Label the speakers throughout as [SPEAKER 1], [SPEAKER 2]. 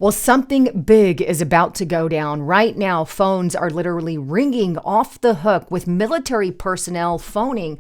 [SPEAKER 1] Well, something big is about to go down. Right now, phones are literally ringing off the hook with military personnel phoning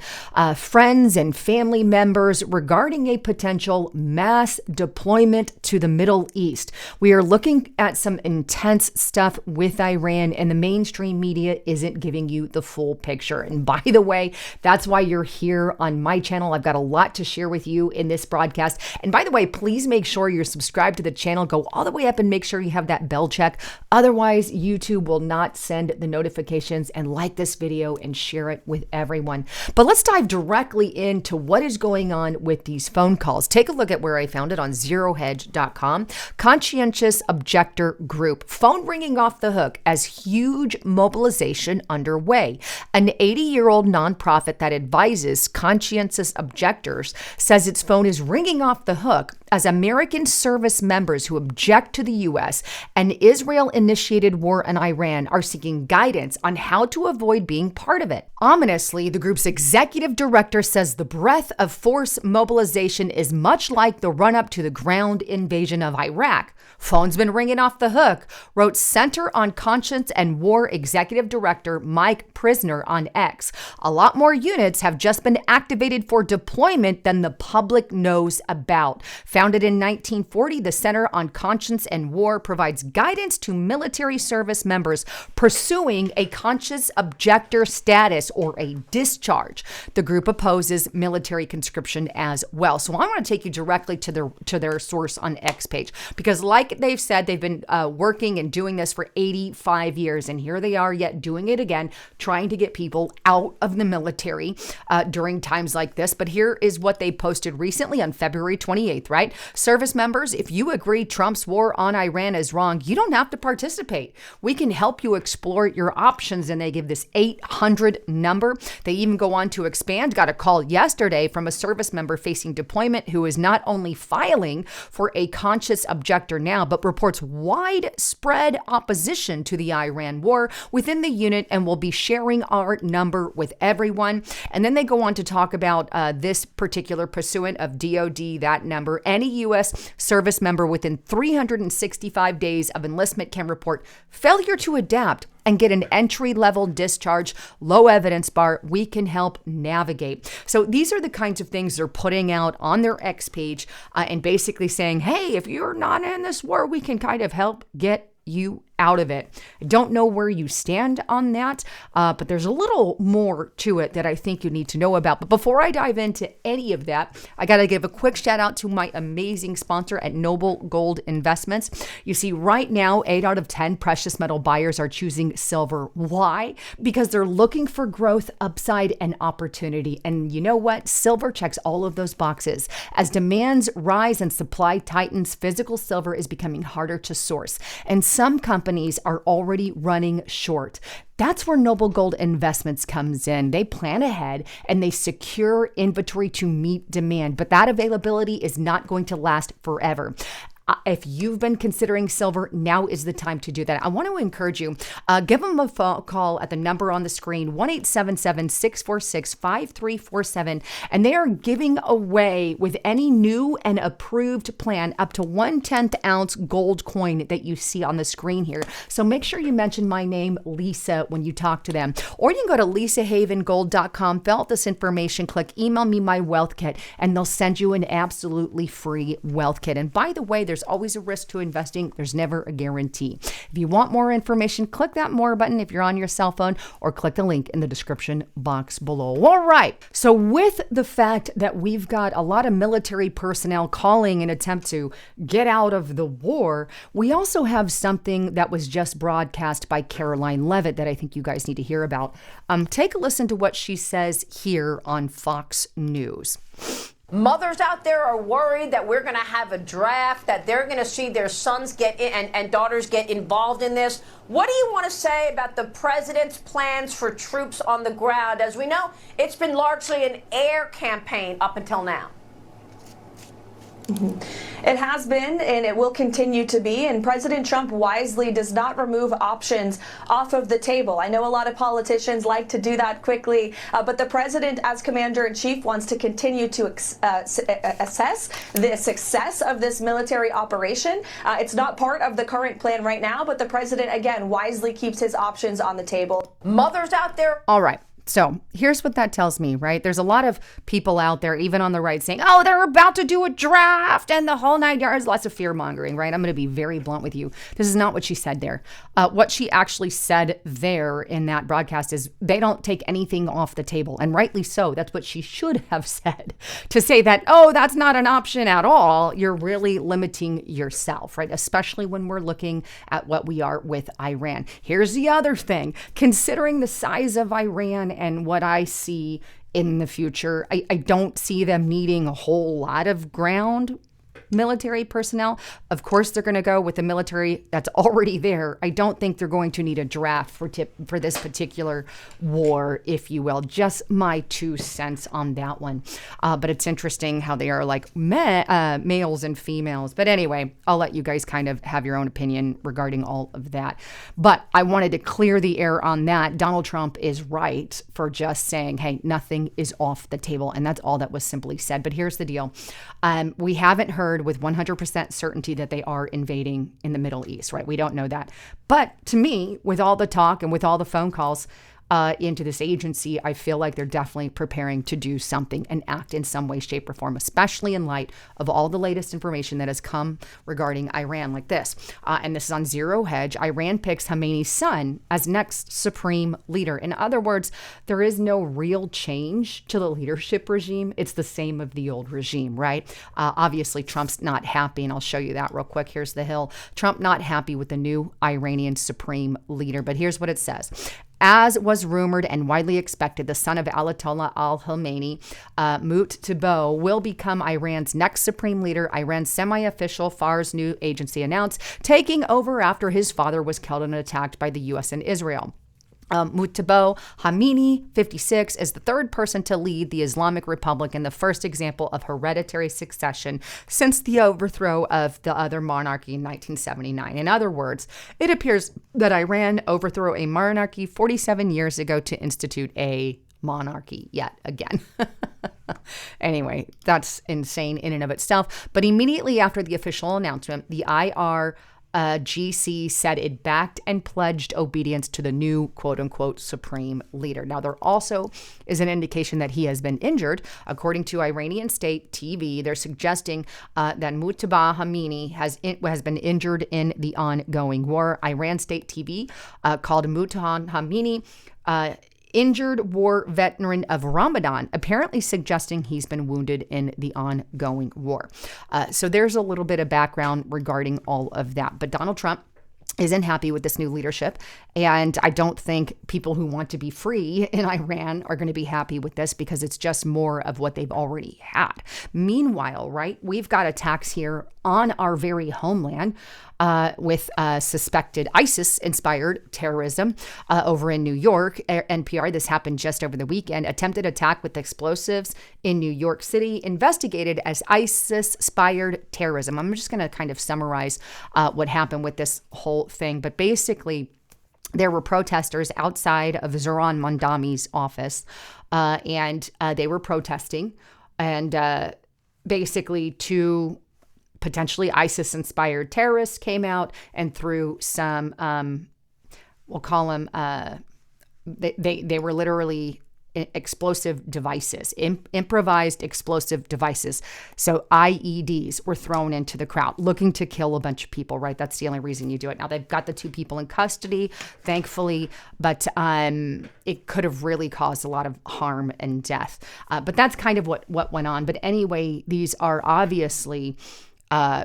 [SPEAKER 1] friends and family members regarding a potential mass deployment to the Middle East. We are looking at some intense stuff with Iran, and the mainstream media isn't giving you the full picture. And by the way, that's why you're here on my channel. I've got a lot to share with you in this broadcast. And by the way, please make sure you're subscribed to the channel. Go all the way up and make sure you have that bell check. Otherwise, YouTube will not send the notifications. And like this video and share it with everyone. But let's dive directly into what is going on with these phone calls. Take a look at where I found it on zerohedge.com. Conscientious Objector Group. Phone ringing off the hook as huge mobilization underway. An 80-year-old nonprofit that advises conscientious objectors says its phone is ringing off the hook as American service members who object to the U.S. and Israel-initiated war in Iran are seeking guidance on how to avoid being part of it. Ominously, the group's executive director says the breadth of force mobilization is much like the run-up to the ground invasion of Iraq. Phone's been ringing off the hook, wrote Center on Conscience and War Executive Director Mike Prisner on X. A lot more units have just been activated for deployment than the public knows about. Founded in 1940, the Center on Conscience and War provides guidance to military service members pursuing a conscious objector status or a discharge. The group opposes military conscription as well. So I want to take you directly to their source on X page, because like they've said, they've been working and doing this for 85 years, and here they are yet doing it again, trying to get people out of the military during times like this. But here is what they posted recently on February 28th, right? Service members, if you agree Trump's war on Iran is wrong, you don't have to participate. We can help you explore your options. And they give this 800 number. They even go on to expand. Got a call yesterday from a service member facing deployment who is not only filing for a conscious objector now, but reports widespread opposition to the Iran war within the unit and will be sharing our number with everyone. And then they go on to talk about this particular pursuant of DOD, that number. Any U.S. service member within 365 days of enlistment can report failure to adapt and get an entry-level discharge, low evidence bar. We can help navigate. So these are the kinds of things they're putting out on their X page and basically saying, hey, if you're not in this war, we can kind of help get you out of it. I don't know where you stand on that, but there's a little more to it that I think you need to know about. But before I dive into any of that, I got to give a quick shout out to my amazing sponsor at Noble Gold Investments. You see, right now, 8 out of 10 precious metal buyers are choosing silver. Why? Because they're looking for growth, upside, and opportunity. And you know what? Silver checks all of those boxes. As demands rise and supply tightens, physical silver is becoming harder to source. And some companies are already running short. That's where Noble Gold Investments comes in. They plan ahead and they secure inventory to meet demand, but that availability is not going to last forever. If you've been considering silver, now is the time to do that. I want to encourage you, give them a phone call at the number on the screen, 1-877-646-5347. And they are giving away with any new and approved plan up to 1/10 ounce gold coin that you see on the screen here. So make sure you mention my name, Lisa, when you talk to them. Or you can go to lisahavengold.com, fill out this information, click email me my wealth kit, and they'll send you an absolutely free wealth kit. And by the way, there's always a risk to investing. There's never a guarantee. If you want more information, click that more button if you're on your cell phone, or click the link in the description box below. All right. So with the fact that we've got a lot of military personnel calling in an attempt to get out of the war, we also have something that was just broadcast by Caroline Levitt that I think you guys need to hear about. Take a listen to what she says here on Fox News.
[SPEAKER 2] Mothers out there are worried that we're going to have a draft, that they're going to see their sons get in and daughters get involved in this. What do you want to say about the president's plans for troops on the ground? As we know, it's been largely an air campaign up until now.
[SPEAKER 3] It has been, and it will continue to be, and President Trump wisely does not remove options off of the table. I know a lot of politicians like to do that quickly, but the president, as commander-in-chief, wants to continue to assess the success of this military operation. It's not part of the current plan right now, but the president, again, wisely keeps his options on the table.
[SPEAKER 2] Mothers out there.
[SPEAKER 1] All right. So here's what that tells me, right? There's a lot of people out there, even on the right, saying, oh, they're about to do a draft and the whole 9 yards. Lots of fear mongering, right? I'm going to be very blunt with you. This is not what she said there. What she actually said there in that broadcast is they don't take anything off the table. And rightly so. That's what she should have said. To say that, oh, that's not an option at all, you're really limiting yourself, right? Especially when we're looking at what we are with Iran. Here's the other thing. Considering the size of Iran and what I see in the future, I don't see them needing a whole lot of ground military personnel. Of course, they're going to go with the military that's already there. I don't think they're going to need a draft for this particular war, if you will. Just my 2 cents on that one. But it's interesting how they are like males and females. But anyway, I'll let you guys kind of have your own opinion regarding all of that. But I wanted to clear the air on that. Donald Trump is right for just saying, hey, nothing is off the table. And that's all that was simply said. But here's the deal. We haven't heard with 100% certainty that they are invading in the Middle East, right? We don't know that. But to me, with all the talk and with all the phone calls into this agency, I feel like they're definitely preparing to do something and act in some way, shape, or form, especially in light of all the latest information that has come regarding Iran like this. And this is on Zero Hedge. Iran picks Khamenei's son as next supreme leader. In other words, there is no real change to the leadership regime. It's the same of the old regime, right? Obviously, Trump's not happy, and I'll show you that real quick. Here's the Hill. Trump not happy with the new Iranian supreme leader. But here's what it says. As was rumored and widely expected, the son of Ayatollah al-Khamenei, Mujtaba, will become Iran's next supreme leader, Iran's semi-official Fars news agency announced, taking over after his father was killed and attacked by the U.S. and Israel. Mujtaba Khamenei, 56, is the third person to lead the Islamic Republic and the first example of hereditary succession since the overthrow of the other monarchy in 1979. In other words, it appears that Iran overthrew a monarchy 47 years ago to institute a monarchy yet again. Anyway, that's insane in and of itself. But immediately after the official announcement, the GC said it backed and pledged obedience to the new quote-unquote supreme leader. Now, there also is an indication that he has been injured. According to Iranian state TV, they're suggesting that Mujtaba Khamenei has been injured in the ongoing war. Iran state TV called Mujtaba Khamenei injured war veteran of Ramadan, apparently suggesting he's been wounded in the ongoing war. So there's a little bit of background regarding all of that. But Donald Trump isn't happy with this new leadership. And I don't think people who want to be free in Iran are going to be happy with this because it's just more of what they've already had. Meanwhile, right, we've got attacks here on our very homeland with suspected ISIS-inspired terrorism over in New York. NPR, this happened just over the weekend. Attempted attack with explosives in New York City, investigated as ISIS-inspired terrorism. I'm just going to kind of summarize what happened with this whole thing. But basically, there were protesters outside of Zohran Mamdani's office, and they were protesting. And basically, two potentially ISIS-inspired terrorists came out and threw some, we'll call them, they were literally explosive devices, improvised explosive devices. So IEDs were thrown into the crowd, looking to kill a bunch of people, right? That's the only reason you do it. Now, they've got the two people in custody, thankfully, but it could have really caused a lot of harm and death. But that's kind of what went on. But anyway, these are obviously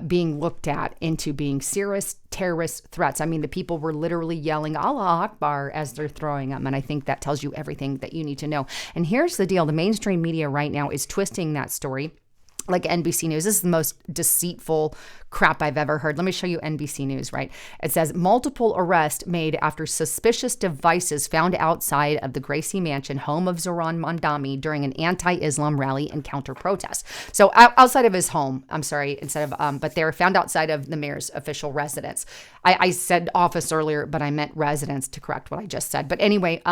[SPEAKER 1] being looked at into being serious terrorist threats. I mean, the people were literally yelling Allah Akbar as they're throwing them. And I think that tells you everything that you need to know. And here's the deal. The mainstream media right now is twisting that story like NBC News. This is the most deceitful crap I've ever heard. Let me show you NBC News, right? It says multiple arrests made after suspicious devices found outside of the Gracie Mansion, home of Zohran Mamdani, during an anti-Islam rally and counter-protest. So outside of his home, but they were found outside of the mayor's official residence. I said office earlier, but I meant residence to correct what I just said. But anyway,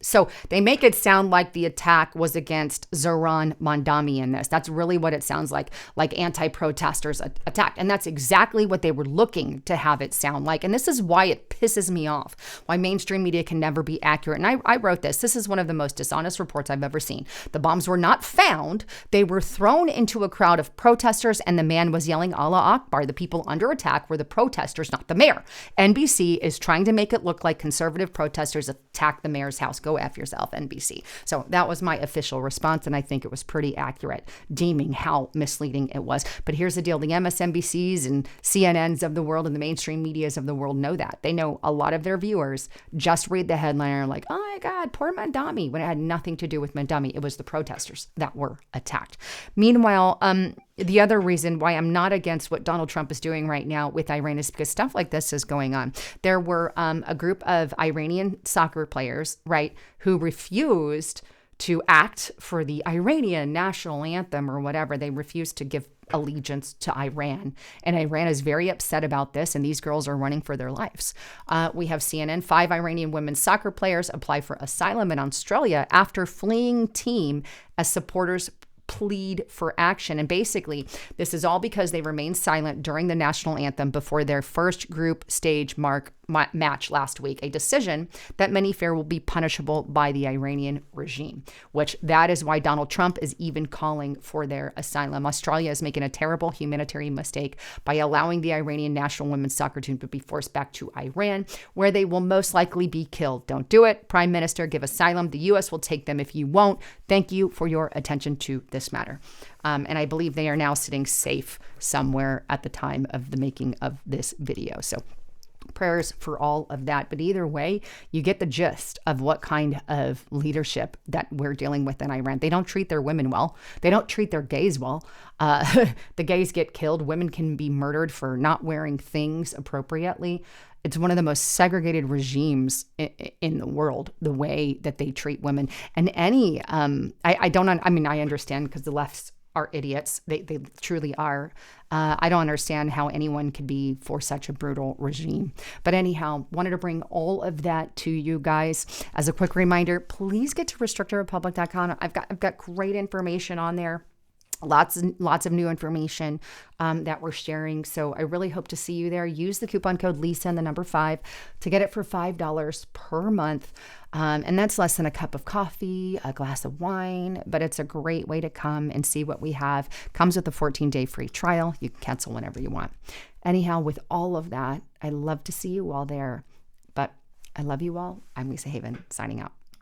[SPEAKER 1] so they make it sound like the attack was against Zohran Mamdani in this. That's really what it sounds like anti-protesters attacked. And that's exactly what they were looking to have it sound like. And this is why it pisses me off, why mainstream media can never be accurate. And I wrote this. This is one of the most dishonest reports I've ever seen. The bombs were not found. They were thrown into a crowd of protesters, and the man was yelling Allah Akbar. The people under attack were the protesters, not the mayor. NBC is trying to make it look like conservative protesters attacked the mayor's house. Go F yourself, NBC. So that was my official response, and I think it was pretty accurate, deeming how misleading it was. But here's the deal. The MSNBCs and CNNs of the world and the mainstream medias of the world know that. They know a lot of their viewers just read the headline and are like, oh my God, poor Mamdani, when it had nothing to do with Mamdani. It was the protesters that were attacked. Meanwhile, the other reason why I'm not against what Donald Trump is doing right now with Iran is because stuff like this is going on. There were a group of Iranian soccer players, right, who refused to act for the Iranian national anthem or whatever. They refused to give allegiance to Iran. And Iran is very upset about this, and these girls are running for their lives. We have CNN. 5 Iranian women's soccer players apply for asylum in Australia after fleeing team as supporters plead for action. And basically, this is all because they remained silent during the national anthem before their first group stage match last week, a decision that many fear will be punishable by the Iranian regime, which that is why Donald Trump is even calling for their asylum. Australia is making a terrible humanitarian mistake by allowing the Iranian national women's soccer team to be forced back to Iran, where they will most likely be killed. Don't do it. Prime Minister, give asylum. The U.S. will take them if you won't. Thank you for your attention to this matter. And I believe they are now sitting safe somewhere at the time of the making of this video. So prayers for all of that. But either way, you get the gist of what kind of leadership that we're dealing with in Iran. They don't treat their women well. They don't treat their gays well. The gays get killed. Women can be murdered for not wearing things appropriately. It's one of the most segregated regimes in the world, the way that they treat women. And I understand because the lefts are idiots. They truly are. I don't understand how anyone could be for such a brutal regime. But anyhow, wanted to bring all of that to you guys. As a quick reminder, please get to restrictedrepublic.com. I've got great information on there. Lots of new information that we're sharing. So I really hope to see you there. Use the coupon code Lisa and the number 5 to get it for $5 per month. And that's less than a cup of coffee, a glass of wine, but it's a great way to come and see what we have. Comes with a 14-day free trial. You can cancel whenever you want. Anyhow, with all of that, I love to see you all there. But I love you all. I'm Lisa Haven, signing out.